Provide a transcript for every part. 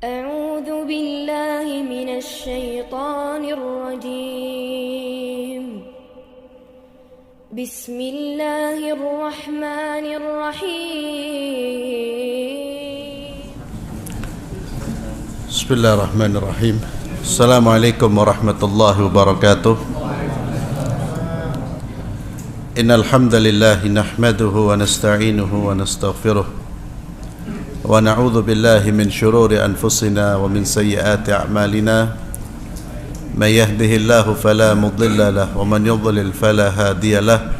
أعوذ بالله من الشيطان الرجيم بسم الله الرحمن الرحيم بسم الله الرحمن الرحيم السلام عليكم ورحمة الله وبركاته إن الحمد لله نحمده ونستعينه ونستغفره ونعوذ بالله من شرور أنفسنا ومن سيئات أعمالنا من يهده الله فلا مضل له ومن يضلل فلا هادي له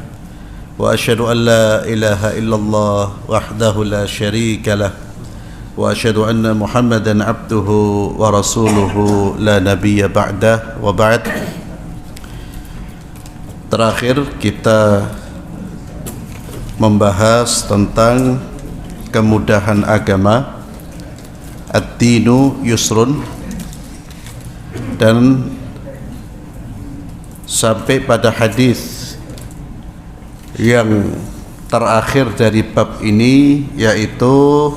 وأشهد أن لا إله إلا الله وحده لا شريك له وأشهد أن محمدا عبده ورسوله لا نبي بعده وبعد. Terakhir kita membahas tentang kemudahan agama, ad-dinu yusrun, dan sampai pada hadis yang terakhir dari bab ini, yaitu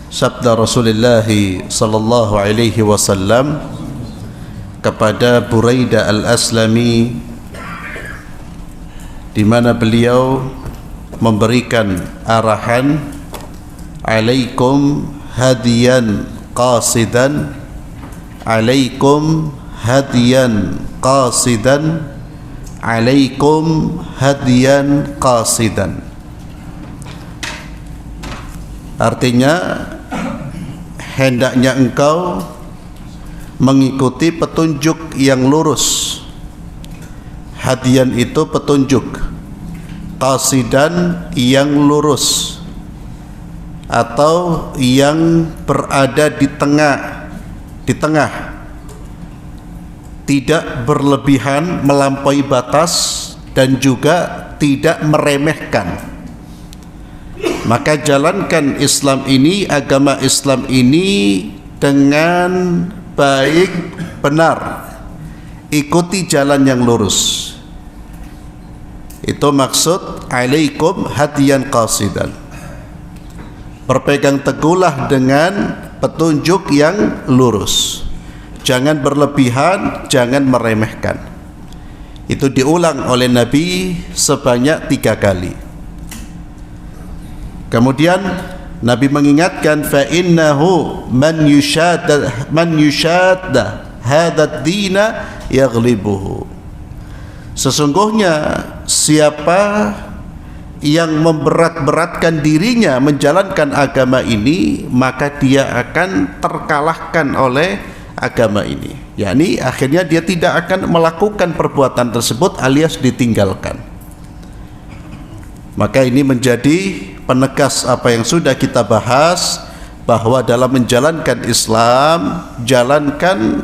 sabda Rasulullah sallallahu alaihi wasallam kepada Buraidah al-Aslami, di mana beliau memberikan arahan, alaikum hadiyan qasidan, alaikum hadiyan qasidan, alaikum hadiyan qasidan. Artinya, hendaknya engkau mengikuti petunjuk yang lurus. Hadiyan itu petunjuk, qasidan yang lurus atau yang berada di tengah, tidak berlebihan melampaui batas dan juga tidak meremehkan. Maka jalankan Islam ini, agama Islam ini dengan baik, benar, ikuti jalan yang lurus. Itu maksud alaikum hadiyan qasidan. Berpegang teguhlah dengan petunjuk yang lurus, jangan berlebihan, jangan meremehkan. Itu diulang oleh Nabi sebanyak 3 kali. Kemudian Nabi mengingatkan, fa innahu man yushadda hadad dina yaghlibuhu. Sesungguhnya siapa yang memberat-beratkan dirinya menjalankan agama ini, maka dia akan terkalahkan oleh agama ini. Yakni akhirnya dia tidak akan melakukan perbuatan tersebut alias ditinggalkan. Maka ini menjadi penegas apa yang sudah kita bahas, bahwa dalam menjalankan Islam, jalankan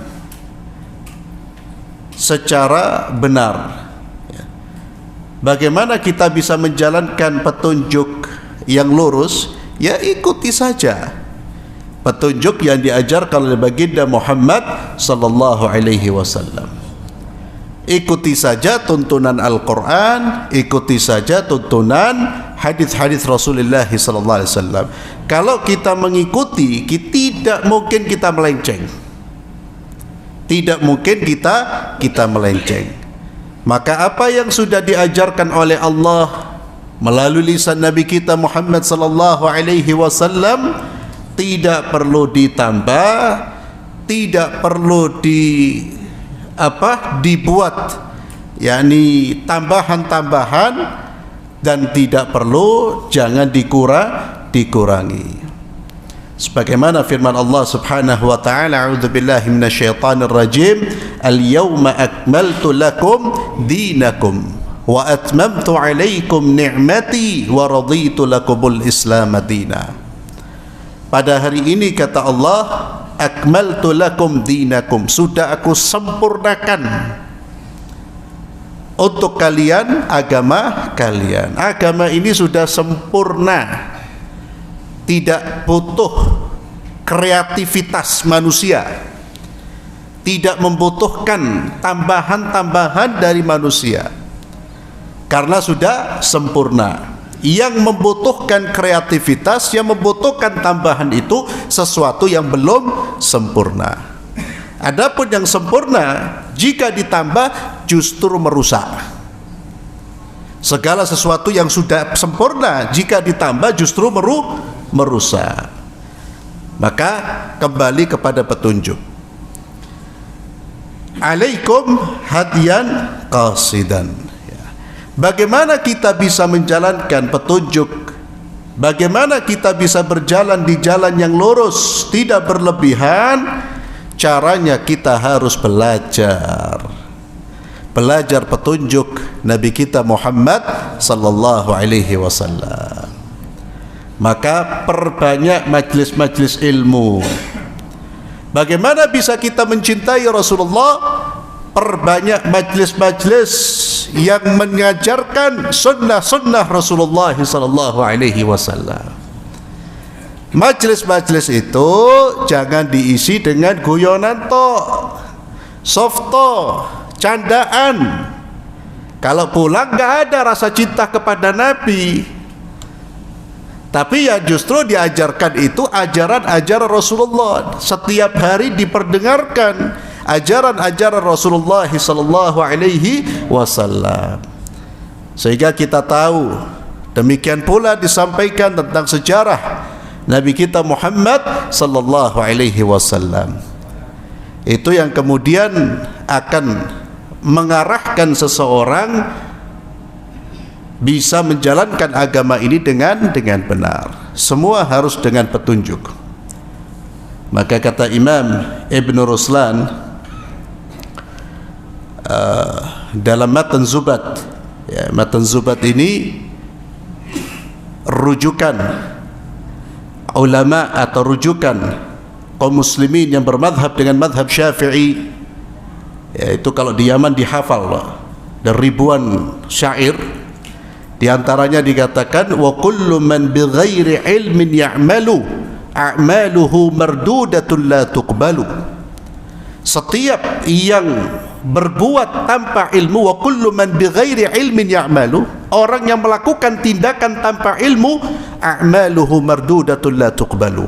secara benar. Bagaimana kita bisa menjalankan petunjuk yang lurus? Ya, ikuti saja petunjuk yang diajarkan oleh baginda Muhammad sallallahu alaihi wasallam. Ikuti saja tuntunan Al-Quran, ikuti saja tuntunan hadis-hadis Rasulullah sallallahu alaihi wasallam. Kalau kita mengikuti, tidak mungkin kita melenceng. Tidak mungkin kita melenceng. Maka apa yang sudah diajarkan oleh Allah melalui lisan Nabi kita Muhammad sallallahu alaihi wasallam tidak perlu ditambah, tidak perlu dibuat yakni tambahan-tambahan, dan tidak perlu, jangan dikurangi. Sebagaimana firman Allah Subhanahu wa taala, a'udzubillahi minasyaitonir rajim, al-yauma akmaltu lakum dinakum wa atmamtu 'alaikum ni'mati wa raditu lakumul Islam madina. Pada hari ini, kata Allah, akmaltu lakum dinakum, sudah aku sempurnakan untuk kalian agama kalian. Agama ini sudah sempurna, tidak butuh kreativitas manusia, tidak membutuhkan tambahan-tambahan dari manusia, karena sudah sempurna. yang membutuhkan kreativitas, yang membutuhkan tambahan itu sesuatu yang belum sempurna. Adapun yang sempurna, jika ditambah justru merusak. Segala sesuatu yang sudah sempurna, jika ditambah justru merusak. Maka kembali kepada petunjuk. Alaikum hadiyan qasidan. Bagaimana kita bisa menjalankan petunjuk? Bagaimana kita bisa berjalan di jalan yang lurus, tidak berlebihan? Caranya kita harus belajar petunjuk Nabi kita Muhammad sallallahu alaihi wasallam. Maka perbanyak majlis-majlis ilmu. Bagaimana bisa kita mencintai Rasulullah? Perbanyak majlis-majlis yang mengajarkan sunnah-sunnah Rasulullah sallallahu alaihi wasallam. Majlis-majlis itu jangan diisi dengan guyonan softo, candaan. Kalau pulang gak ada rasa cinta kepada Nabi. Tapi yang justru diajarkan itu ajaran-ajaran Rasulullah. Setiap hari diperdengarkan ajaran-ajaran Rasulullah sallallahu alaihi wasallam. Sehingga kita tahu, demikian pula disampaikan tentang sejarah Nabi kita Muhammad sallallahu alaihi wasallam. Itu yang kemudian akan mengarahkan seseorang bisa menjalankan agama ini dengan benar. Semua harus dengan petunjuk. Maka kata Imam Ibn Ruslan dalam Matan Zubat, Matan Zubat ini rujukan ulama atau rujukan kaum muslimin yang bermadhab dengan madhab Syafi'i. Itu kalau di Yaman dihafal dan ribuan syair. Di antaranya dikatakan wa kullu man bighairi ilmin ya'malu a'maluhu mardudatun la tuqbalu. Setiap yang berbuat tanpa ilmu, wa kullu man bighairi ilmin ya'malu, orang yang melakukan tindakan tanpa ilmu, a'maluhu mardudatun la tuqbalu,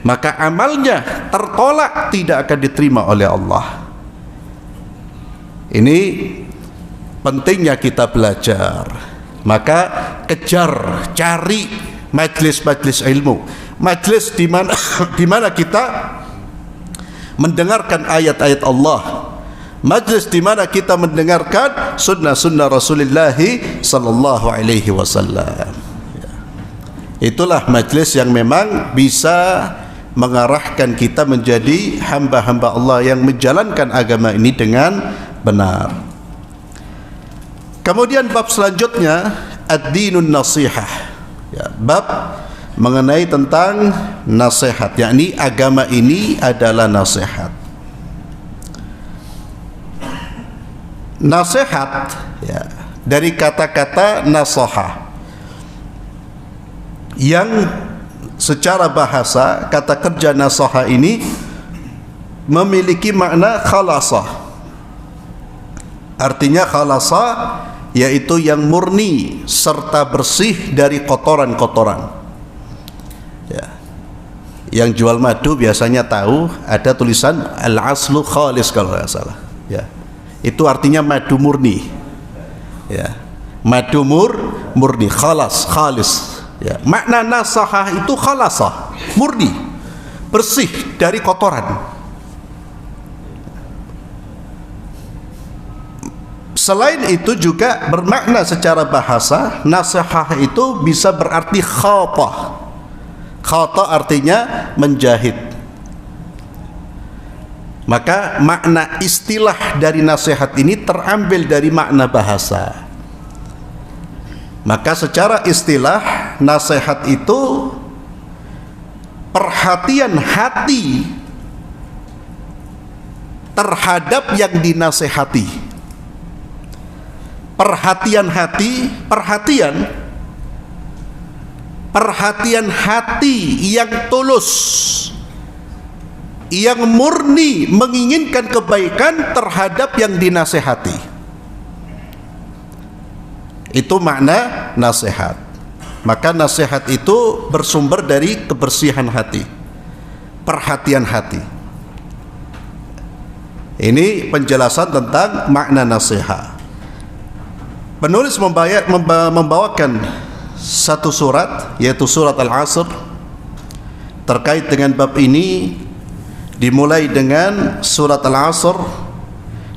maka amalnya tertolak, tidak akan diterima oleh Allah. Ini pentingnya kita belajar. Maka kejar, cari majlis-majlis ilmu, majlis di mana kita mendengarkan ayat-ayat Allah, majlis di mana kita mendengarkan sunnah-sunnah Rasulullah sallallahu alaihi wasallam. Itulah majlis yang memang bisa mengarahkan kita menjadi hamba-hamba Allah yang menjalankan agama ini dengan benar. Kemudian bab selanjutnya ad-dinun nasihah, bab mengenai tentang nasihat, yakni agama ini adalah nasihat. Nasihat dari kata-kata nasaha, yang secara bahasa kata kerja nasaha ini memiliki makna khalasah. Artinya khalasah yaitu yang murni serta bersih dari kotoran-kotoran. Yang jual madu biasanya tahu ada tulisan al-aslu khalis kalau tidak salah. Itu artinya madu murni. Madu murni, khalas, khalis. Makna nasahah itu khalasah, murni, bersih dari kotoran. Selain itu juga bermakna secara bahasa, nasihah itu bisa berarti khata. Khata artinya menjahit. Maka makna istilah dari nasihat ini terambil dari makna bahasa. Maka secara istilah nasihat itu perhatian hati terhadap yang dinasehati. Perhatian hati, perhatian hati yang tulus, yang murni menginginkan kebaikan terhadap yang dinasehati. Itu makna nasihat. Maka nasihat itu bersumber dari kebersihan hati, perhatian hati. Ini penjelasan tentang makna nasihat. Penulis membawakan satu surat, yaitu surat Al-Asr, terkait dengan bab ini, dimulai dengan surat Al-Asr,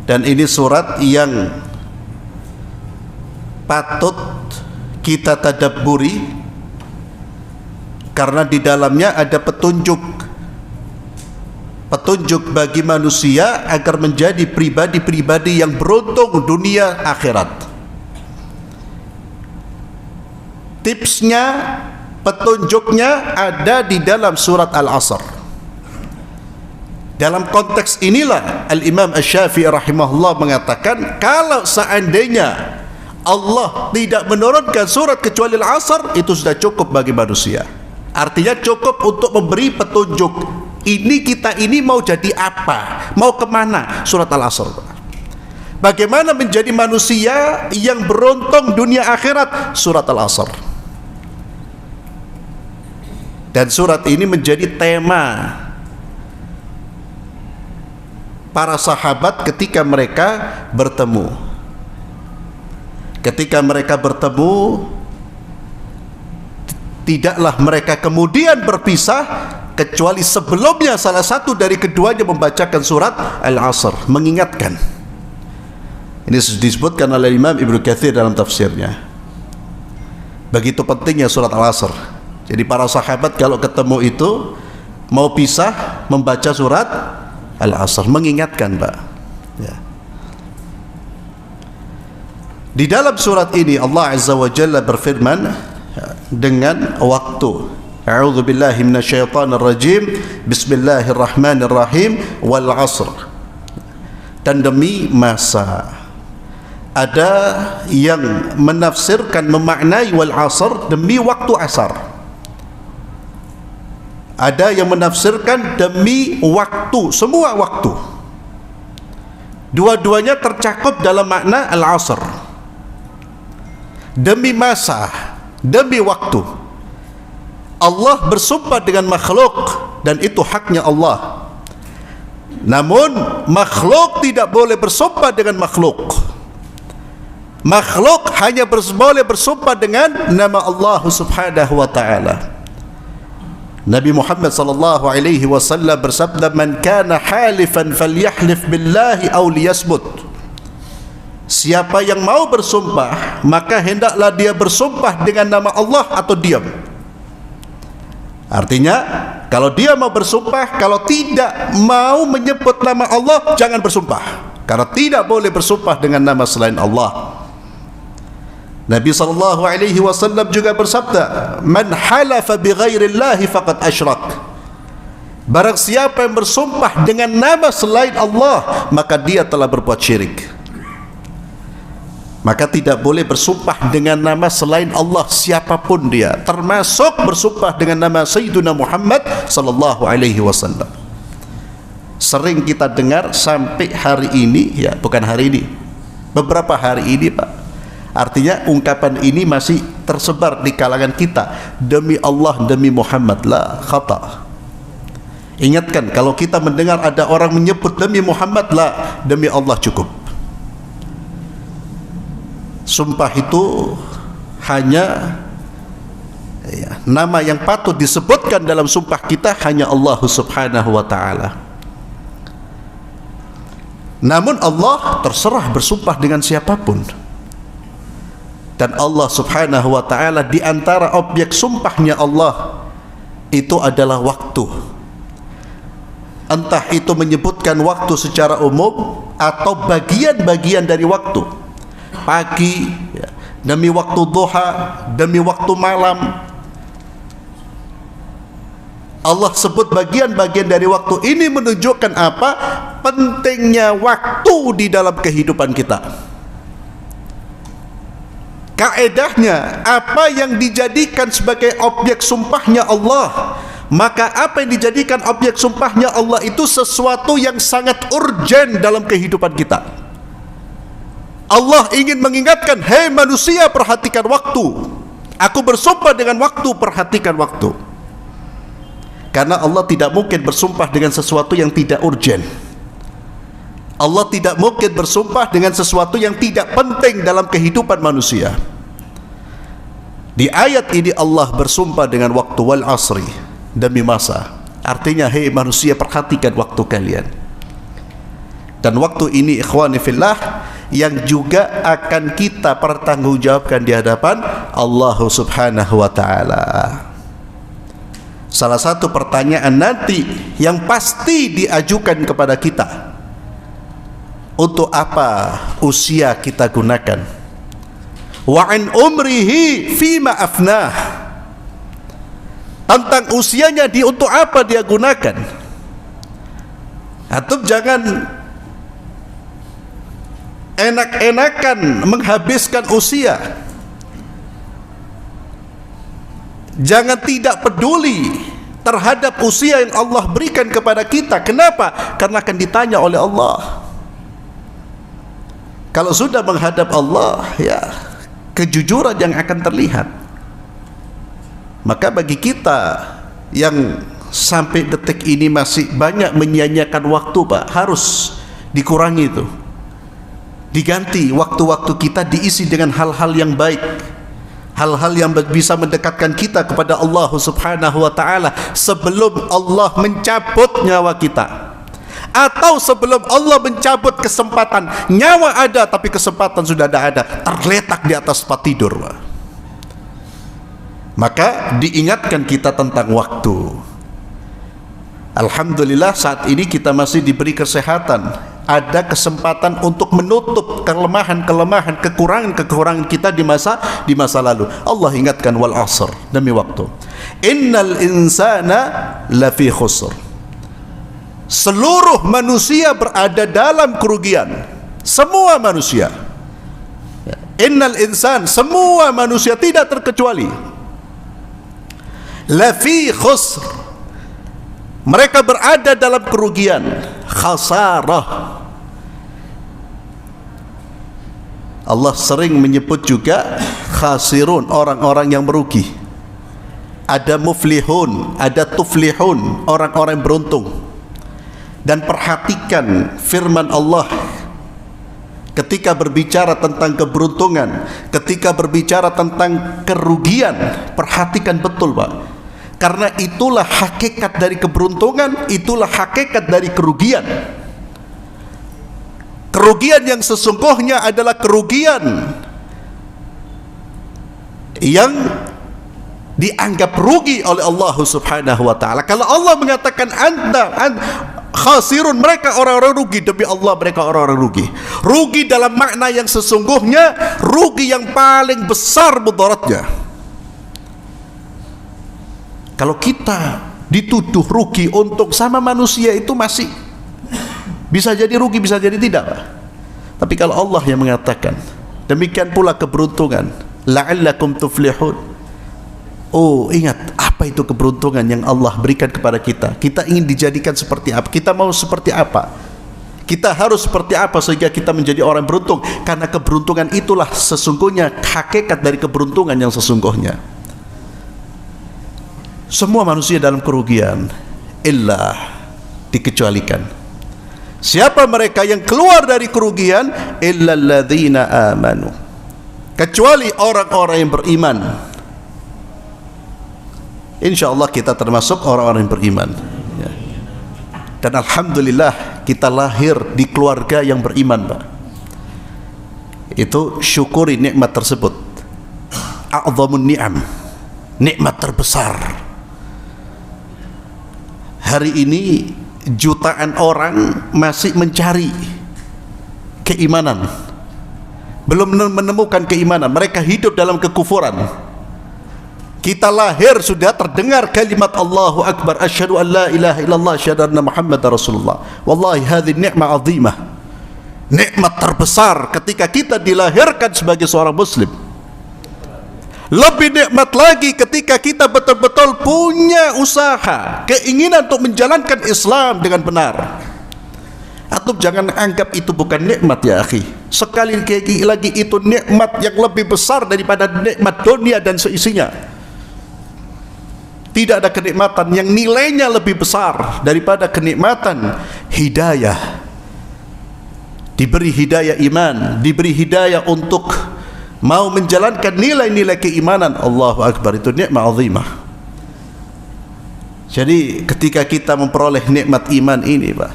dan ini surat yang patut kita tadabburi karena di dalamnya ada petunjuk bagi manusia agar menjadi pribadi-pribadi yang beruntung dunia akhirat. Tipsnya, petunjuknya ada di dalam surat Al-Asr. Dalam konteks inilah Al-Imam Asy-Syafi'i rahimahullah mengatakan, kalau seandainya Allah tidak menurunkan surat kecuali Al-Asr, itu sudah cukup bagi manusia. Artinya cukup untuk memberi petunjuk. Kita ini mau jadi apa? Mau kemana? Surat Al-Asr. Bagaimana menjadi manusia yang beruntung dunia akhirat? Surat Al-Asr. Dan surat ini menjadi tema para sahabat ketika mereka bertemu. Ketika mereka bertemu, tidaklah mereka kemudian berpisah kecuali sebelumnya salah satu dari keduanya membacakan surat Al-Asr, mengingatkan. Ini disebutkan oleh Imam Ibnu Katsir dalam tafsirnya. Begitu pentingnya surat Al-Asr. Jadi para sahabat kalau ketemu itu mau pisah membaca surat Al-Asr, mengingatkan, Pak. Ya. Di dalam surat ini Allah Azza wa Jalla berfirman dengan waktu. A'udzu billahi minasyaitonir rajim. Bismillahirrahmanirrahim. Wal 'asr. Dan demi masa. Ada yang menafsirkan, memaknai wal 'asr demi waktu asar. Ada yang menafsirkan demi waktu, semua waktu. Dua-duanya tercakup dalam makna al-'asr. Demi masa, demi waktu. Allah bersumpah dengan makhluk dan itu haknya Allah. Namun makhluk tidak boleh bersumpah dengan makhluk. Makhluk hanya boleh bersumpah dengan nama Allah Subhanahu wa taala. Nabi Muhammad sallallahu alaihi wasallam bersabda, "Man kana halifan falyahlif billahi aw liyasmut." Siapa yang mau bersumpah, maka hendaklah dia bersumpah dengan nama Allah atau diam. Artinya, kalau dia mau bersumpah, kalau tidak mau menyebut nama Allah, jangan bersumpah. Karena tidak boleh bersumpah dengan nama selain Allah. Nabi SAW juga bersabda, "Man halafa bi ghairillahi faqad asyrak." Barang siapa yang bersumpah dengan nama selain Allah, maka dia telah berbuat syirik. Maka tidak boleh bersumpah dengan nama selain Allah siapapun dia, termasuk bersumpah dengan nama Sayyidina Muhammad sallallahu alaihi wasallam. Sering kita dengar sampai hari ini, ya bukan hari ini, beberapa hari ini, Pak. Artinya ungkapan ini masih tersebar di kalangan kita. Demi Allah, demi Muhammad, la khata. Ingatkan, kalau kita mendengar ada orang menyebut demi Muhammad, la, demi Allah cukup. Sumpah itu hanya nama yang patut disebutkan dalam sumpah kita hanya Allah Subhanahu wa taala. Namun Allah terserah bersumpah dengan siapapun. Dan Allah Subhanahu wa taala di antara objek sumpahnya Allah itu adalah waktu. Entah itu menyebutkan waktu secara umum atau bagian-bagian dari waktu. Pagi, demi waktu duha, demi waktu malam. Allah sebut bagian-bagian dari waktu ini menunjukkan apa? Pentingnya waktu di dalam kehidupan kita. Kaedahnya, apa yang dijadikan sebagai objek sumpahnya Allah, maka apa yang dijadikan objek sumpahnya Allah itu sesuatu yang sangat urgen dalam kehidupan kita. Allah ingin mengingatkan, hei manusia, perhatikan waktu. Aku bersumpah dengan waktu, perhatikan waktu. Karena Allah tidak mungkin bersumpah dengan sesuatu yang tidak urgen. Allah tidak mungkin bersumpah dengan sesuatu yang tidak penting dalam kehidupan manusia. Di ayat ini Allah bersumpah dengan waktu, wal asri, demi masa. Artinya, hei manusia, perhatikan waktu kalian. Dan waktu ini ikhwani fillah yang juga akan kita pertanggungjawabkan di hadapan Allah Subhanahu wa taala. Salah satu pertanyaan nanti yang pasti diajukan kepada kita, untuk apa usia kita gunakan? Wa an umrihi fima afnah. Tentang usianya, untuk apa dia gunakan? Atau jangan enak-enakan menghabiskan usia. Jangan tidak peduli terhadap usia yang Allah berikan kepada kita. Kenapa? Karena akan ditanya oleh Allah. Kalau sudah menghadap Allah, ya kejujuran yang akan terlihat. Maka bagi kita yang sampai detik ini masih banyak menyia-nyiakan waktu, Pak, harus dikurangi itu. Diganti waktu-waktu kita, diisi dengan hal-hal yang baik, hal-hal yang bisa mendekatkan kita kepada Allah Subhanahu wa taala sebelum Allah mencabut nyawa kita, atau sebelum Allah mencabut kesempatan. Nyawa ada tapi kesempatan sudah tidak ada, terletak di atas tempat tidur. Maka diingatkan kita tentang waktu. Alhamdulillah saat ini kita masih diberi kesehatan, ada kesempatan untuk menutup kelemahan-kelemahan, kekurangan-kekurangan kita di masa lalu. Allah ingatkan, wal asr, demi waktu. Innal insana lafi khusr. Seluruh manusia berada dalam kerugian. Semua manusia. Innal insan, semua manusia tidak terkecuali. Lafi khusr. Mereka berada dalam kerugian, khasarah. Allah sering menyebut juga khasirun, orang-orang yang merugi. Ada muflihun, ada tuflihun, orang-orang yang beruntung. Dan perhatikan firman Allah ketika berbicara tentang keberuntungan, ketika berbicara tentang kerugian. Perhatikan betul, Pak. Karena itulah hakikat dari keberuntungan, itulah hakikat dari kerugian. Kerugian yang sesungguhnya adalah kerugian yang dianggap rugi oleh Allah Subhanahu wa taala. Kalau Allah mengatakan anta khasirun, mereka orang-orang rugi, demi Allah mereka orang-orang rugi. Rugi dalam makna yang sesungguhnya, rugi yang paling besar mudaratnya. Kalau kita dituduh rugi untuk sama manusia, itu masih bisa jadi rugi, bisa jadi tidak, Pak. Tapi kalau Allah yang mengatakan, demikian pula keberuntungan, la'allakum tuflihun. Oh, ingat, apa itu keberuntungan yang Allah berikan kepada kita? Kita ingin dijadikan seperti apa? Kita mau seperti apa? Kita harus seperti apa sehingga kita menjadi orang beruntung? Karena keberuntungan itulah sesungguhnya hakikat dari keberuntungan yang sesungguhnya. Semua manusia dalam kerugian, illa, dikecualikan. Siapa mereka yang keluar dari kerugian? Illa alladzina amanu, kecuali orang-orang yang beriman. InsyaAllah kita termasuk orang-orang yang beriman, ya. Dan alhamdulillah kita lahir di keluarga yang beriman, Pak. Itu syukuri nikmat tersebut. A'zamun ni'am, nikmat terbesar. Hari ini jutaan orang masih mencari keimanan, belum menemukan keimanan. Mereka hidup dalam kekufuran. Kita lahir sudah terdengar kalimat Allahu Akbar, asyhadu an la ilaha illallah, asyhadu anna Muhammadar Rasulullah. Wallahi hadhihi ni'mah azimah, nikmat terbesar ketika kita dilahirkan sebagai seorang muslim. Lebih nikmat lagi ketika kita betul-betul punya usaha, keinginan untuk menjalankan Islam dengan benar. Atau jangan anggap itu bukan nikmat ya akhi. Sekali lagi itu nikmat yang lebih besar daripada nikmat dunia dan seisinya. Tidak ada kenikmatan yang nilainya lebih besar daripada kenikmatan hidayah. Diberi hidayah iman, diberi hidayah untuk mau menjalankan nilai-nilai keimanan. Allahu Akbar, itu nikmat azimah. Jadi ketika kita memperoleh nikmat iman ini, Pak,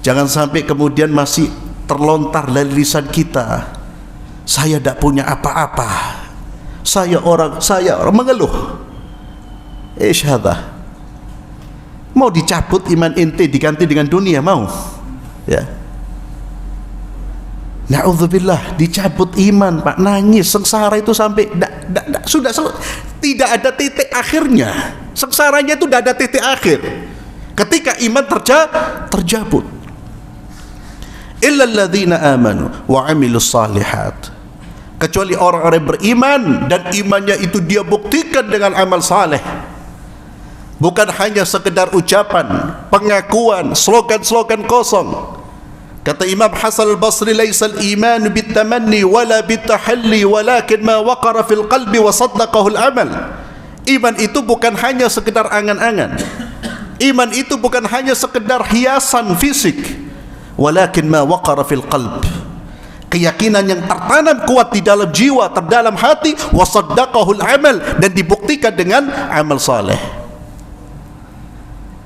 jangan sampai kemudian masih terlontar dari lisan kita, saya tidak punya apa-apa, saya orang mengeluh. Hadha, mau dicabut iman inti diganti dengan dunia, mau ya? Na'udzubillah, dicabut iman Pak, nangis, sengsara itu sampai sudah tidak ada titik akhirnya. Sengsaranya itu tidak ada titik akhir ketika iman terjabut. Illal ladzina amanu wa amilus salihat, kecuali orang-orang beriman dan imannya itu dia buktikan dengan amal saleh. Bukan hanya sekedar ucapan, pengakuan, slogan-slogan kosong. Kata Imam Hasan al-Basri, laisal iman bitamanni wala bitahalli walakin ma waqara fil qalbi wa saddaqahu al-amal. Iman itu bukan hanya sekedar angan-angan. Iman itu bukan hanya sekedar hiasan fisik, walakin ma waqara fil qalb. Keyakinan yang tertanam kuat di dalam jiwa, terdalam hati, wa saddaqahu al-amal, dan dibuktikan dengan amal saleh.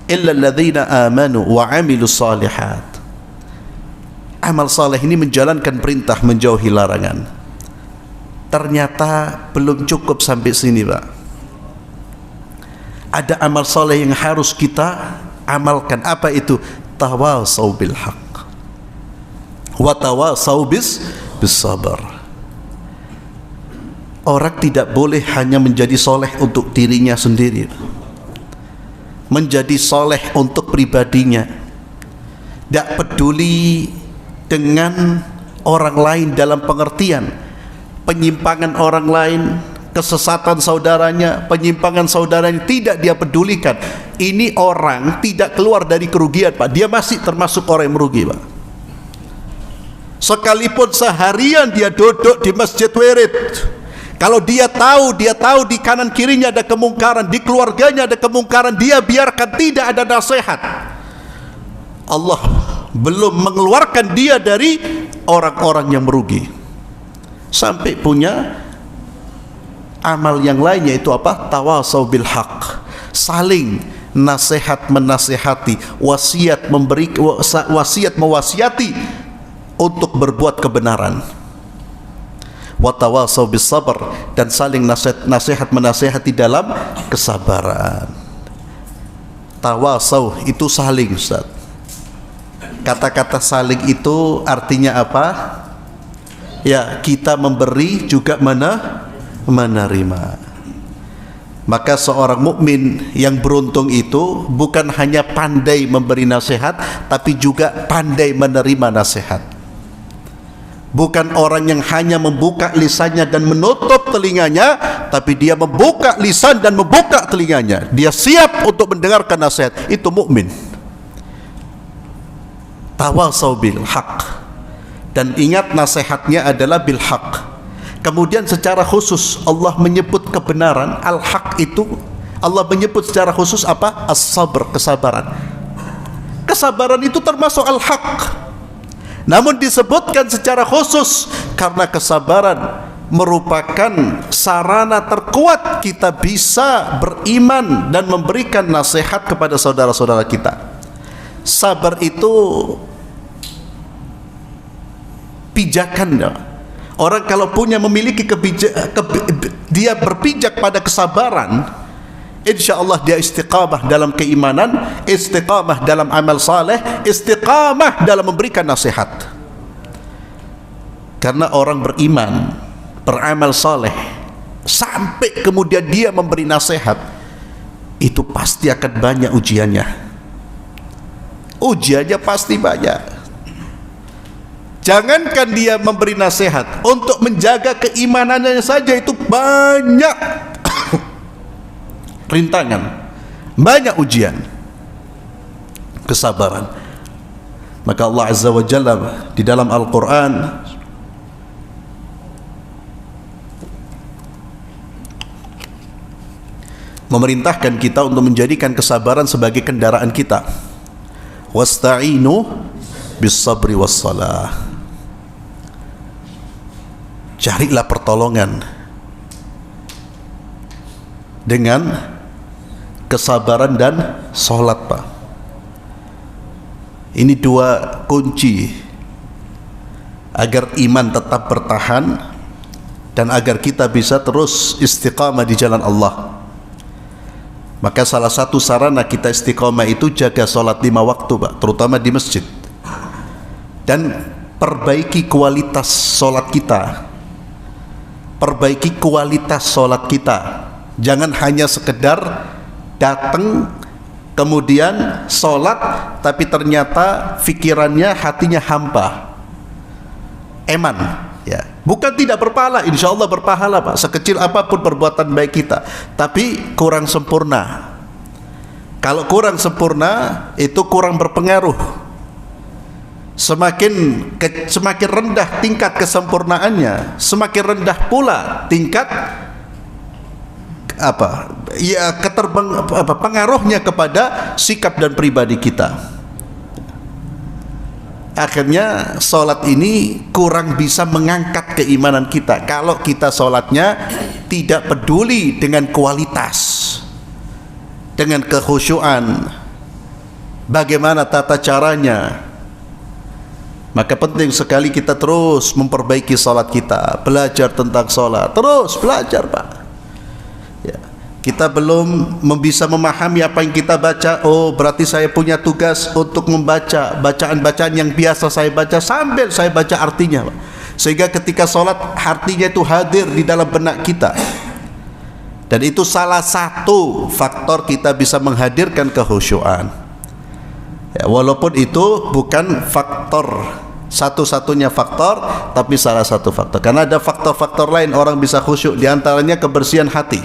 Illa alladzina amanu wa amilus salihat. Amal saleh ini menjalankan perintah, menjauhi larangan. Ternyata belum cukup sampai sini, Pak. Ada amal saleh yang harus kita amalkan. Apa itu? Tawasau bil haq wa tawasau bis sabar. Orang tidak boleh hanya menjadi soleh untuk dirinya sendiri, menjadi soleh untuk pribadinya, tidak peduli dengan orang lain dalam pengertian penyimpangan orang lain, kesesatan saudaranya, penyimpangan saudaranya, tidak dia pedulikan. Ini orang tidak keluar dari kerugian, Pak, dia masih termasuk orang yang merugi, Pak. Sekalipun seharian dia duduk di masjid wirid, kalau dia tahu di kanan kirinya ada kemungkaran, di keluarganya ada kemungkaran, dia biarkan, tidak ada nasihat, Allah belum mengeluarkan dia dari orang-orang yang merugi. Sampai punya amal yang lainnya, itu apa? Tawasau bil haq, saling nasihat menasihati, wasiat memberi, wasiat mewasiati untuk berbuat kebenaran. Wa tawasau bis sabr, dan saling nasihat menasihati dalam kesabaran. Tawasau itu saling, Ustaz. Kata-kata saling itu artinya apa? Ya, kita memberi juga menerima. Maka seorang mukmin yang beruntung itu bukan hanya pandai memberi nasihat, tapi juga pandai menerima nasihat. Bukan orang yang hanya membuka lisannya dan menutup telinganya, tapi dia membuka lisan dan membuka telinganya. Dia siap untuk mendengarkan nasihat. Itu mukmin. Tawasau bil haq, dan ingat nasihatnya adalah bil haq. Kemudian secara khusus Allah menyebut kebenaran, al haq itu Allah menyebut secara khusus apa? As-sabr, kesabaran. Kesabaran itu termasuk al haq, namun disebutkan secara khusus karena kesabaran merupakan sarana terkuat kita bisa beriman dan memberikan nasihat kepada saudara-saudara kita. Sabar itu pijakan. Orang kalau memiliki dia berpijak pada kesabaran, insya Allah dia istiqamah dalam keimanan, istiqamah dalam amal saleh, istiqamah dalam memberikan nasihat. Karena orang beriman, beramal saleh, sampai kemudian dia memberi nasihat, itu pasti akan banyak ujiannya. Ujiannya pasti banyak. Jangankan dia memberi nasihat, untuk menjaga keimanannya saja itu banyak rintangan, banyak ujian. Kesabaran. Maka Allah Azza wa Jalla di dalam Al-Quran memerintahkan kita untuk menjadikan kesabaran sebagai kendaraan kita. Wasta'inu bis sabri was salah. Carilah pertolongan dengan kesabaran dan sholat, Pak. Ini dua kunci agar iman tetap bertahan dan agar kita bisa terus istiqamah di jalan Allah. Maka salah satu sarana kita istiqamah itu jaga sholat 5 waktu, Pak, terutama di masjid, dan perbaiki kualitas sholat kita. Perbaiki kualitas sholat kita. Jangan hanya sekedar datang kemudian sholat tapi ternyata pikirannya, hatinya hampa, eman, ya. Bukan tidak berpahala, insya Allah berpahala, Pak, sekecil apapun perbuatan baik kita, tapi kurang sempurna. Kalau kurang sempurna itu kurang berpengaruh. Semakin rendah tingkat kesempurnaannya, semakin rendah pula tingkat pengaruhnya kepada sikap dan pribadi kita. Akhirnya sholat ini kurang bisa mengangkat keimanan kita kalau kita sholatnya tidak peduli dengan kualitas, dengan kekhusyuan, bagaimana tata caranya. Maka penting sekali kita terus memperbaiki sholat kita, belajar tentang sholat, terus belajar, Pak. Ya. Kita belum bisa memahami apa yang kita baca, oh berarti saya punya tugas untuk membaca bacaan-bacaan yang biasa saya baca sambil saya baca artinya, Pak. Sehingga ketika sholat artinya itu hadir di dalam benak kita. Dan itu salah satu faktor kita bisa menghadirkan kekhusyuan. Ya, walaupun itu bukan faktor satu-satunya faktor, tapi salah satu faktor. Karena ada faktor-faktor lain orang bisa khusyuk, diantaranya kebersihan hati.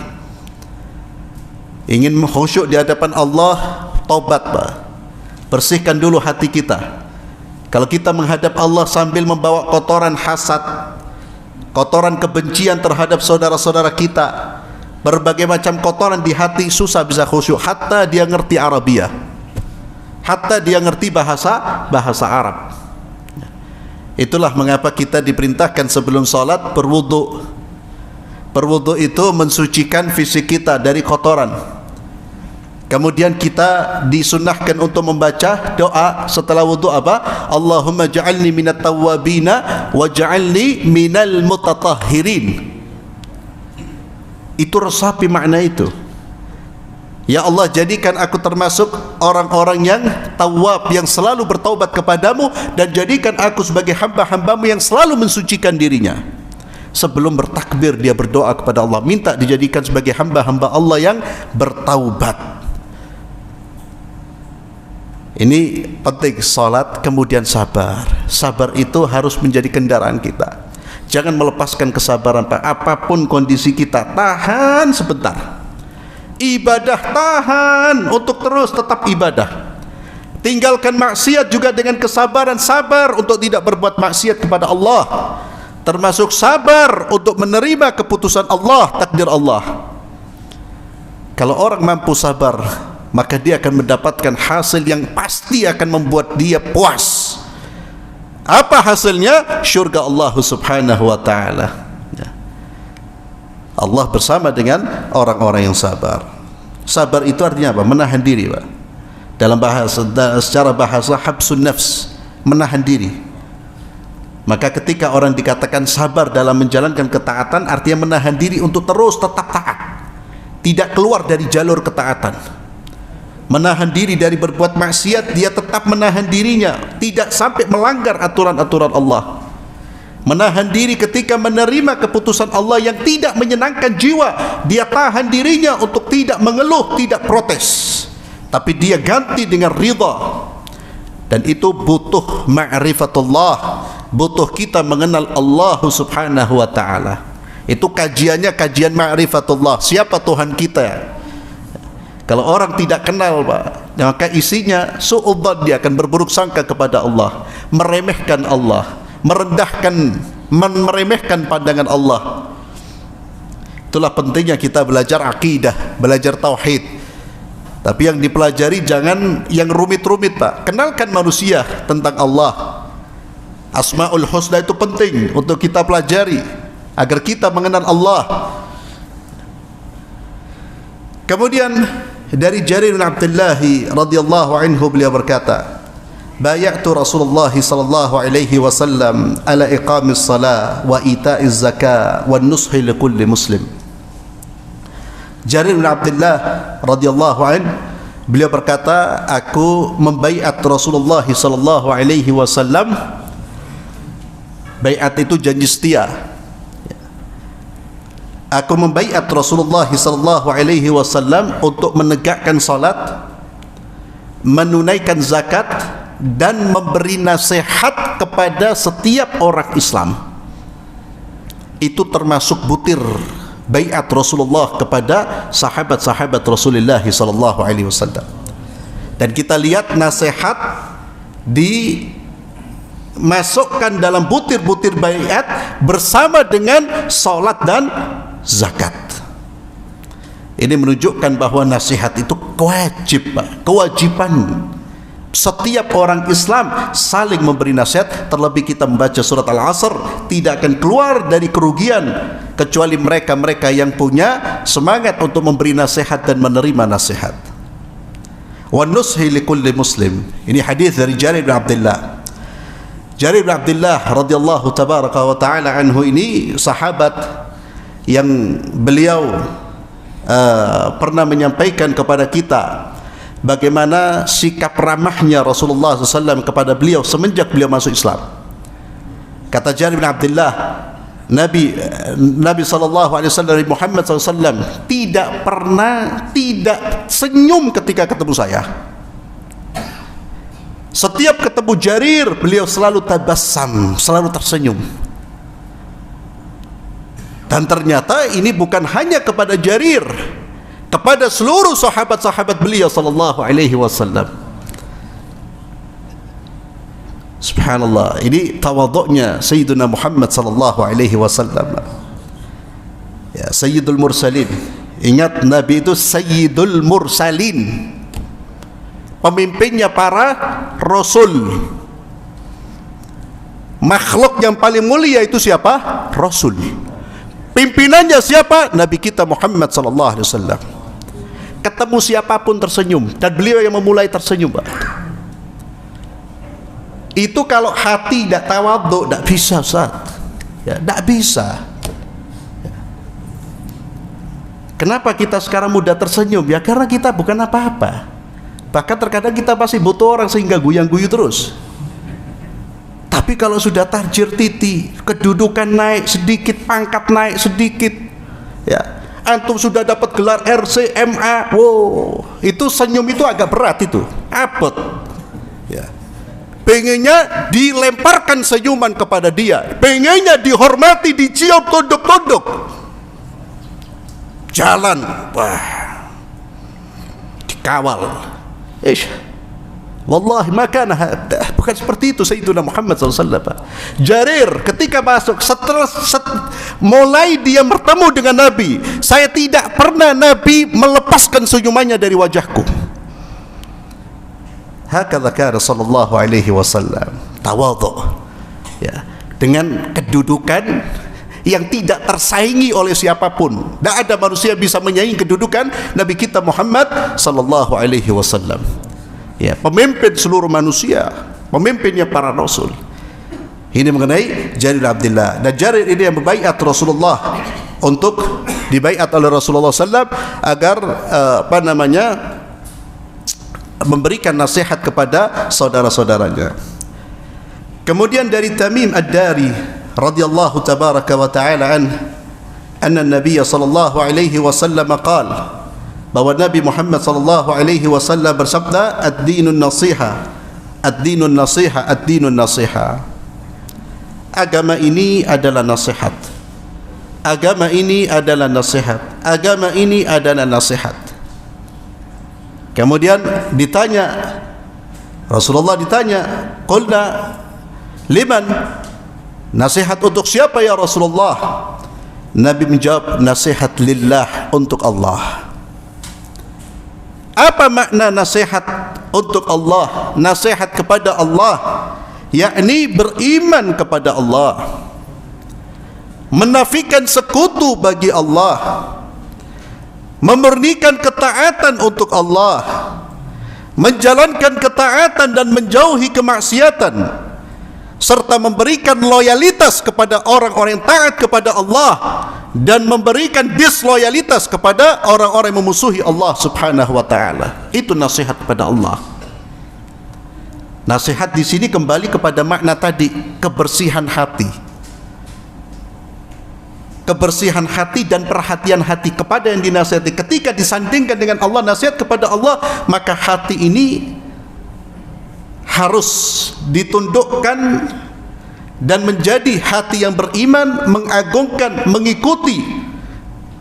Ingin khusyuk di hadapan Allah, tobat, Pak. Bersihkan dulu hati kita. Kalau kita menghadap Allah sambil membawa kotoran hasad, kotoran kebencian terhadap saudara-saudara kita, berbagai macam kotoran di hati, susah bisa khusyuk. Hatta dia ngerti Arabia, hatta dia ngerti bahasa Arab. Itulah mengapa kita diperintahkan sebelum sholat berwudu. Berwudu itu mensucikan fisik kita dari kotoran. Kemudian kita disunnahkan untuk membaca doa setelah wudu apa? Allahumma ja'alni minat tawwabina wa ja'alni minal mutatahhirin. Itu resapi makna itu. Ya Allah, jadikan aku termasuk orang-orang yang tawab, yang selalu bertaubat kepadamu, dan jadikan aku sebagai hamba-hambamu yang selalu mensucikan dirinya. Sebelum bertakbir dia berdoa kepada Allah, minta dijadikan sebagai hamba-hamba Allah yang bertaubat. Ini penting, salat kemudian sabar. Sabar itu harus menjadi kendaraan kita. Jangan melepaskan kesabaran, Pak. Apapun kondisi kita, tahan sebentar. Ibadah tahan untuk terus tetap ibadah. Tinggalkan maksiat juga dengan kesabaran, sabar untuk tidak berbuat maksiat kepada Allah. Termasuk sabar untuk menerima keputusan Allah, takdir Allah. Kalau orang mampu sabar, maka dia akan mendapatkan hasil yang pasti akan membuat dia puas. Apa hasilnya? Syurga Allah Subhanahu wa ta'ala. Allah bersama dengan orang-orang yang sabar. Sabar itu artinya apa? Menahan diri, Pak. Secara bahasa habsun nafs, menahan diri. Maka ketika orang dikatakan sabar dalam menjalankan ketaatan, artinya menahan diri untuk terus tetap taat, tidak keluar dari jalur ketaatan. Menahan diri dari berbuat maksiat, dia tetap menahan dirinya, tidak sampai melanggar aturan-aturan Allah. Menahan diri ketika menerima keputusan Allah yang tidak menyenangkan jiwa, dia tahan dirinya untuk tidak mengeluh, tidak protes, tapi dia ganti dengan ridha. Dan itu butuh ma'rifatullah, butuh kita mengenal Allah Subhanahu wa ta'ala. Itu kajiannya kajian ma'rifatullah, siapa Tuhan kita. Kalau orang tidak kenal, Pak, maka isinya su'udzan, dia akan berburuk sangka kepada Allah, meremehkan Allah, meremehkan pandangan Allah. Itulah pentingnya kita belajar akidah, belajar tauhid. Tapi yang dipelajari jangan yang rumit-rumit, Pak. Kenalkan manusia tentang Allah. Asmaul Husna itu penting untuk kita pelajari agar kita mengenal Allah. Kemudian dari Jarir bin Abdullah radhiyallahu anhu, beliau berkata, bay'atu Rasulullah sallallahu alaihi wasallam ala iqamis salah wa ita'iz zakah wa nushi likulli muslim. Jarir bin Abdullah radhiyallahu anhu, beliau berkata, aku membaiat Rasulullah sallallahu alaihi wasallam. Baiat itu janji setia. Aku membaiat Rasulullah sallallahu alaihi wasallam untuk menegakkan salat, menunaikan zakat, dan memberi nasihat kepada setiap orang Islam. Itu termasuk butir baiat Rasulullah kepada sahabat-sahabat Rasulullah sallallahu alaihi wasallam. Dan kita lihat nasihat dimasukkan dalam butir-butir baiat bersama dengan salat dan zakat. Ini menunjukkan bahwa nasihat itu kewajiban setiap orang Islam saling memberi nasihat. Terlebih kita membaca surat Al-Asr, tidak akan keluar dari kerugian kecuali mereka-mereka yang punya semangat untuk memberi nasihat dan menerima nasihat. Wa nushi likulli muslim. Ini hadis dari Jarir bin Abdullah. Jarir bin Abdullah radhiyallahu tabaraka wa taala anhu ini sahabat yang beliau pernah menyampaikan kepada kita bagaimana sikap ramahnya Rasulullah SAW kepada beliau semenjak beliau masuk Islam. Kata Jarir bin Abdullah, Nabi SAW, Muhammad SAW tidak senyum ketika ketemu saya. Setiap ketemu Jarir, beliau selalu tabassam, selalu tersenyum. Dan ternyata ini bukan hanya kepada Jarir, kepada seluruh sahabat-sahabat beliau sallallahu alaihi wasallam. Subhanallah, ini tawadhu'nya Sayyidina Muhammad sallallahu alaihi wasallam. Ya, Sayyidul Mursalin. Ingat, Nabi itu Sayyidul Mursalin, pemimpinnya para rasul. Makhluk yang paling mulia itu siapa? Rasul. Pimpinannya siapa? Nabi kita Muhammad sallallahu alaihi wasallam. Ketemu siapapun tersenyum, dan beliau yang memulai tersenyum, Pak. Itu kalau hati tidak tawadhu, tidak bisa, Ustaz. Ya, tidak bisa. Kenapa kita sekarang mudah tersenyum? Ya karena kita bukan apa-apa. Bahkan terkadang kita masih butuh orang sehingga guyang-guyu terus. Tapi kalau sudah tarjir titi, kedudukan naik sedikit, pangkat naik sedikit, ya, antum sudah dapat gelar RC, MA, wow, itu senyum itu agak berat, itu apet, ya. Pengennya dilemparkan senyuman kepada dia, pengennya dihormati, dicium, tunduk-tunduk. Jalan, wah, dikawal. Wallahi makana bukan seperti itu Sayyidina Muhammad SAW. Jarir ketika masuk, setelah mulai dia bertemu dengan Nabi, saya tidak pernah Nabi melepaskan senyumannya dari wajahku. Hakadha kana sallallahu alaihi wasallam, tawadhu, ya, dengan kedudukan yang tidak tersaingi oleh siapapun. Tidak ada manusia bisa menyaingi kedudukan Nabi kita Muhammad sallallahu alaihi wasallam. Ya, pemimpin seluruh manusia, pemimpinnya para rasul. Ini mengenai Jarir Abdullah. Dan Jarir ini yang membaiat Rasulullah untuk dibaiat oleh Rasulullah SAW agar memberikan nasihat kepada saudara-saudaranya. Kemudian dari Tamim Ad-Dari radhiyallahu tabaraka wa ta'ala anna Nabi sallallahu alaihi wasallam qala, bahwa Nabi Muhammad sallallahu alaihi wasallam bersabda, ad-dinun nasiha, ad-dinun nasiha, ad-dinun nasiha. Agama ini adalah nasihat. Agama ini adalah nasihat. Agama ini adalah nasihat. Kemudian ditanya, Rasulullah ditanya, qulna liman? Nasihat untuk siapa ya Rasulullah? Nabi menjawab, nasihat lillah, untuk Allah. Apa makna nasihat untuk Allah? Nasihat kepada Allah, yakni beriman kepada Allah, menafikan sekutu bagi Allah, memurnikan ketaatan untuk Allah, menjalankan ketaatan dan menjauhi kemaksiatan, serta memberikan loyalitas kepada orang-orang yang taat kepada Allah dan memberikan disloyalitas kepada orang-orang yang memusuhi Allah Subhanahu wa taala. Itu nasihat kepada Allah. Nasihat di sini kembali kepada makna tadi, kebersihan hati. Kebersihan hati dan perhatian hati kepada yang dinasihati. Ketika disandingkan dengan Allah, nasihat kepada Allah, maka hati ini harus ditundukkan dan menjadi hati yang beriman, mengagungkan, mengikuti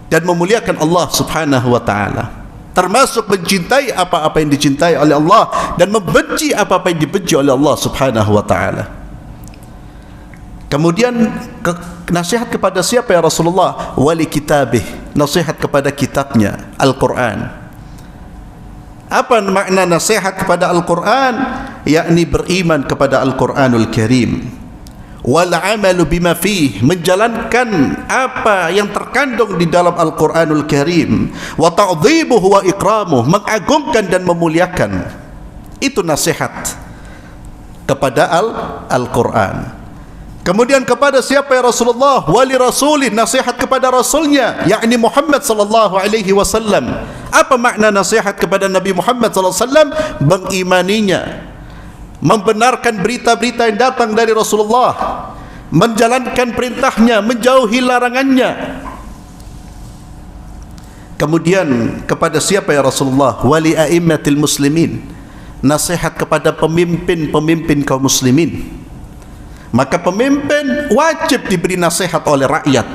dan memuliakan Allah Subhanahu wa taala, termasuk mencintai apa-apa yang dicintai oleh Allah dan membenci apa-apa yang dibenci oleh Allah Subhanahu wa taala. Kemudian nasihat kepada siapa ya Rasulullah? Wali kitabih, nasihat kepada kitabnya Al-Quran. Apa makna nasihat kepada Al-Quran? Yakni beriman kepada Al-Quranul Karim, wal amalu bima fih, menjalankan apa yang terkandung di dalam Al-Quranul Karim, wa ta'dhibuhu wa ikramuh, mengagungkan dan memuliakan. Itu nasihat kepada Al-Quran. Kemudian kepada siapa ya Rasulullah? Wali rasulih, nasihat kepada rasulnya, yakni Muhammad sallallahu alaihi wasallam. Apa makna nasihat kepada Nabi Muhammad sallallahu alaihi wasallam? Mengimaninya, membenarkan berita-berita yang datang dari Rasulullah, menjalankan perintahnya, menjauhi larangannya. Kemudian kepada siapa ya Rasulullah? Wali a'immatil muslimin, nasihat kepada pemimpin-pemimpin kaum muslimin. Maka pemimpin wajib diberi nasihat oleh rakyat.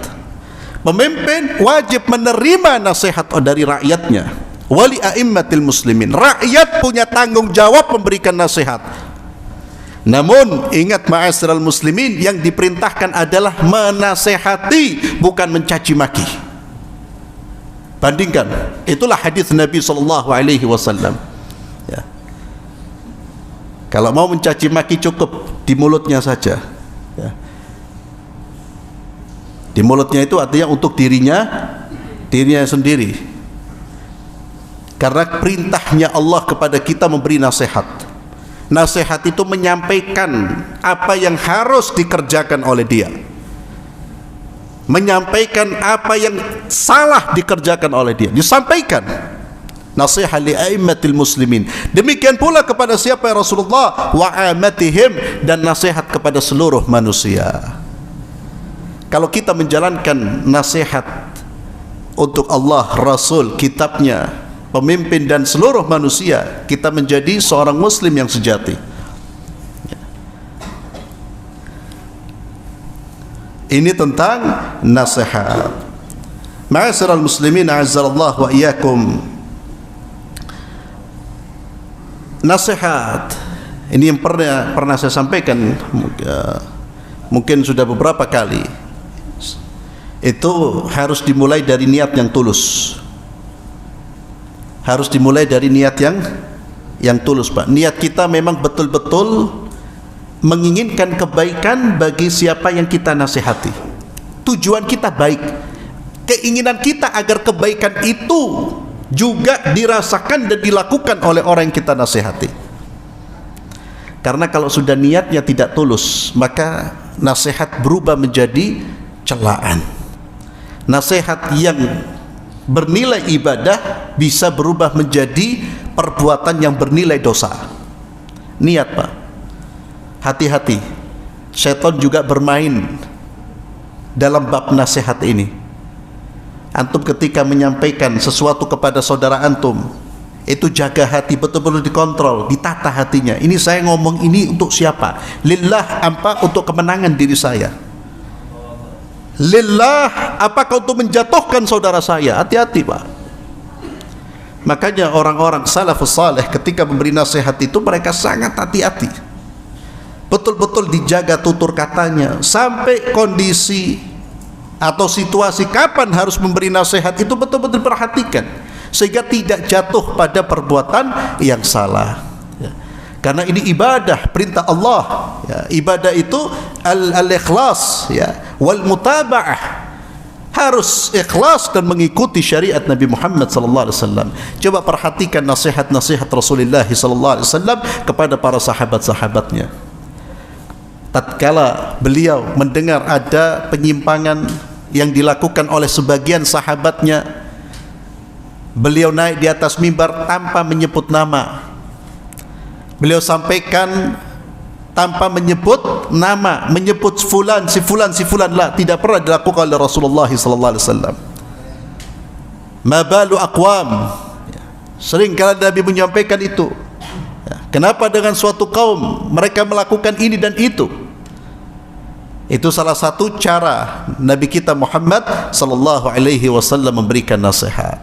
Pemimpin wajib menerima nasihat dari rakyatnya. Wali a'immatil muslimin, rakyat punya tanggung jawab memberikan nasihat. Namun ingat ma'asyiral muslimin, yang diperintahkan adalah menasehati, bukan mencaci maki. Bandingkan, itulah hadis Nabi sallallahu alaihi wasallam. Ya. Kalau mau mencaci maki cukup di mulutnya saja, ya. Di mulutnya itu artinya untuk dirinya sendiri, karena perintahnya Allah kepada kita memberi nasihat. Nasihat itu menyampaikan apa yang harus dikerjakan oleh dia, menyampaikan apa yang salah dikerjakan oleh dia, disampaikan. Nasihat li a'immatil muslimin. Demikian pula kepada siapa ya Rasulullah? Wa amatihim, dan nasihat kepada seluruh manusia. Kalau kita menjalankan nasihat untuk Allah, Rasul, kitabnya, pemimpin dan seluruh manusia, kita menjadi seorang muslim yang sejati. Ini tentang nasihat. Ma'asyiral muslimin, a'azzallahu wa iyyakum. Nasihat ini yang pernah saya sampaikan, mungkin sudah beberapa kali. Itu harus dimulai dari niat yang tulus. Harus dimulai dari niat yang tulus, Pak. Niat kita memang betul-betul menginginkan kebaikan bagi siapa yang kita nasihati. Tujuan kita baik. Keinginan kita agar kebaikan itu juga dirasakan dan dilakukan oleh orang yang kita nasihati. Karena kalau sudah niatnya tidak tulus, maka nasihat berubah menjadi celaan. Nasihat yang bernilai ibadah bisa berubah menjadi perbuatan yang bernilai dosa. Niat, Pak. Hati-hati, setan juga bermain dalam bab nasihat ini. Antum ketika menyampaikan sesuatu kepada saudara antum, itu jaga hati, betul-betul dikontrol, ditata hatinya. Ini saya ngomong ini untuk siapa? Lillah, apa untuk kemenangan diri saya? Lillah, apakah untuk menjatuhkan saudara saya? Hati-hati, Pak. Makanya orang-orang salafus saleh ketika memberi nasihat itu mereka sangat hati-hati, betul-betul dijaga tutur katanya, sampai kondisi atau situasi kapan harus memberi nasihat itu betul-betul diperhatikan, sehingga tidak jatuh pada perbuatan yang salah. Karena ini ibadah, perintah Allah. Ibadah itu al-ikhlas, wal mutaba'ah. Harus ikhlas dan mengikuti syariat Nabi Muhammad sallallahu alaihi wasallam. Coba perhatikan nasihat-nasihat Rasulullah sallallahu alaihi wasallam kepada para sahabat-sahabatnya. Tatkala beliau mendengar ada penyimpangan yang dilakukan oleh sebagian sahabatnya, beliau naik di atas mimbar tanpa menyebut nama. Beliau sampaikan tanpa menyebut nama, menyebut fulan, si fulan, si fulan, lah, tidak pernah dilakukan oleh Rasulullah sallallahu alaihi wasallam. Ma balu aqwam, sering kali Nabi menyampaikan itu. Kenapa dengan suatu kaum mereka melakukan ini dan itu? Itu salah satu cara Nabi kita Muhammad sallallahu alaihi wasallam memberikan nasihat.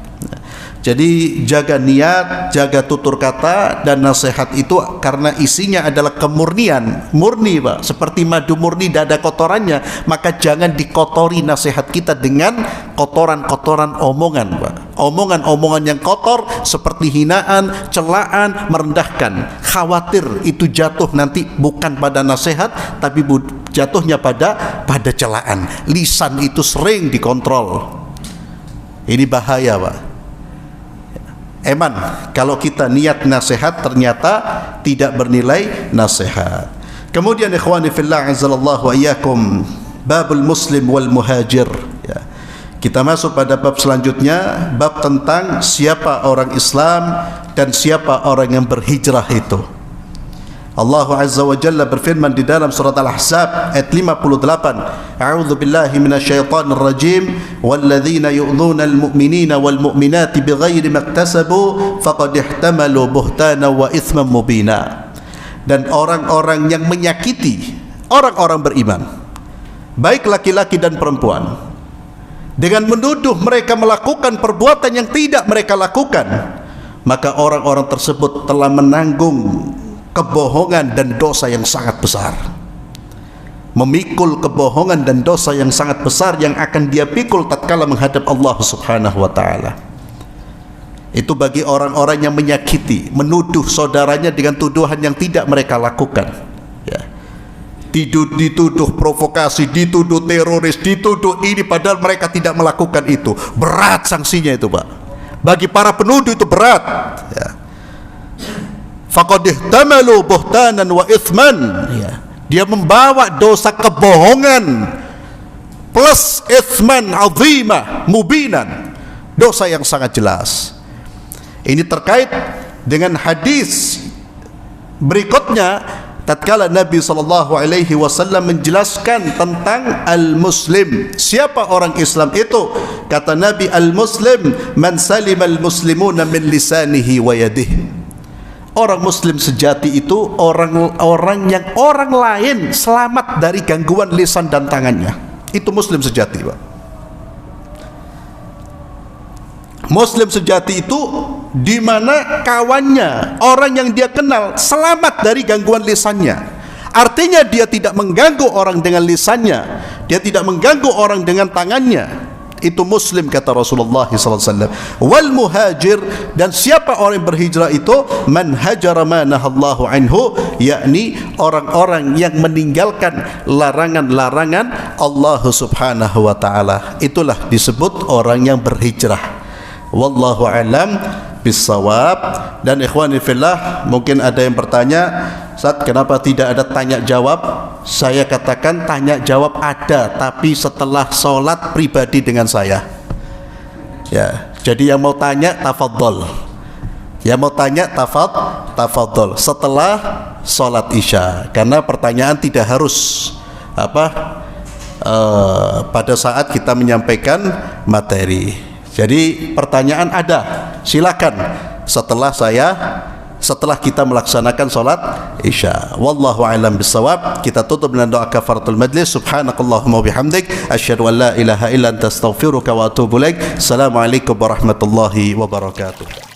Jadi jaga niat, jaga tutur kata, dan nasihat itu karena isinya adalah kemurnian, murni Pak, seperti madu murni, tidak ada kotorannya, maka jangan dikotori nasihat kita dengan kotoran-kotoran omongan Pak. Omongan-omongan yang kotor seperti hinaan, celaan, merendahkan, khawatir itu jatuh nanti bukan pada nasihat tapi jatuhnya pada celaan. Lisan itu sering dikontrol, ini bahaya Pak. Eman kalau kita niat nasihat ternyata tidak bernilai nasihat. Kemudian ikhwani fillah azzalallahu wa iyyakum, babul muslim wal muhajir. Kita masuk pada bab selanjutnya, bab tentang siapa orang Islam dan siapa orang yang berhijrah itu. Allah Azza wa Jalla berfirman di dalam surat Al-Ahzab ayat 58, A'udzu billahi minasyaitonir rajim, walladzina yu'dzuna al-mu'minina wal mu'minati bighairi maktasabu faqad ihtamalu buhtana wa itsman mubina. Dan orang-orang yang menyakiti orang-orang beriman, baik laki-laki dan perempuan, dengan menuduh mereka melakukan perbuatan yang tidak mereka lakukan, maka orang-orang tersebut telah menanggung kebohongan dan dosa yang sangat besar. Memikul kebohongan dan dosa yang sangat besar yang akan dia pikul tatkala menghadap Allah Subhanahu wa taala. Itu bagi orang-orang yang menyakiti, menuduh saudaranya dengan tuduhan yang tidak mereka lakukan. Dituduh provokasi, dituduh teroris, dituduh ini padahal mereka tidak melakukan itu. Berat sanksinya itu Pak. Bagi para penuduh itu berat. Faqad ihtamalu buhtanan wa itsman. Dia membawa dosa kebohongan plus itsman azimah mubinan, dosa yang sangat jelas. Ini terkait dengan hadis berikutnya tatkala Nabi sallallahu alaihi wasallam menjelaskan tentang al-muslim. Siapa orang Islam itu? Kata Nabi, al-muslim man salima al-muslimuna min lisanihi wa yadihi. Orang muslim sejati itu orang yang orang lain selamat dari gangguan lisan dan tangannya. Itu muslim sejati Pak. Muslim sejati itu di mana kawannya, orang yang dia kenal selamat dari gangguan lisannya. Artinya dia tidak mengganggu orang dengan lisannya, dia tidak mengganggu orang dengan tangannya. Itu muslim kata Rasulullah SAW. Wal muhajir, dan siapa orang yang berhijrah itu? Man hajara ma nahallahu anhu, yakni orang-orang yang meninggalkan larangan-larangan Allah Subhanahu wa taala. Itulah disebut orang yang berhijrah. Wallahu alam bisawab. Dan ikhwani fillah, mungkin ada yang bertanya, Ustaz, kenapa tidak ada tanya jawab? Saya katakan tanya jawab ada, tapi setelah sholat pribadi dengan saya. Jadi yang mau tanya tafadhol. Yang mau tanya tafadhol setelah sholat isya. Karena pertanyaan tidak harus pada saat kita menyampaikan materi. Jadi pertanyaan ada, silakan setelah kita melaksanakan sholat isya. Wallahu a'lam bissawab. Kita tutup dengan doa kafaratul majlis. Subhanakallahumma bihamdik, asyhadu an la ilaha illa anta astaghfiruka wa atubu ilaik. Assalamualaikum warahmatullahi wabarakatuh.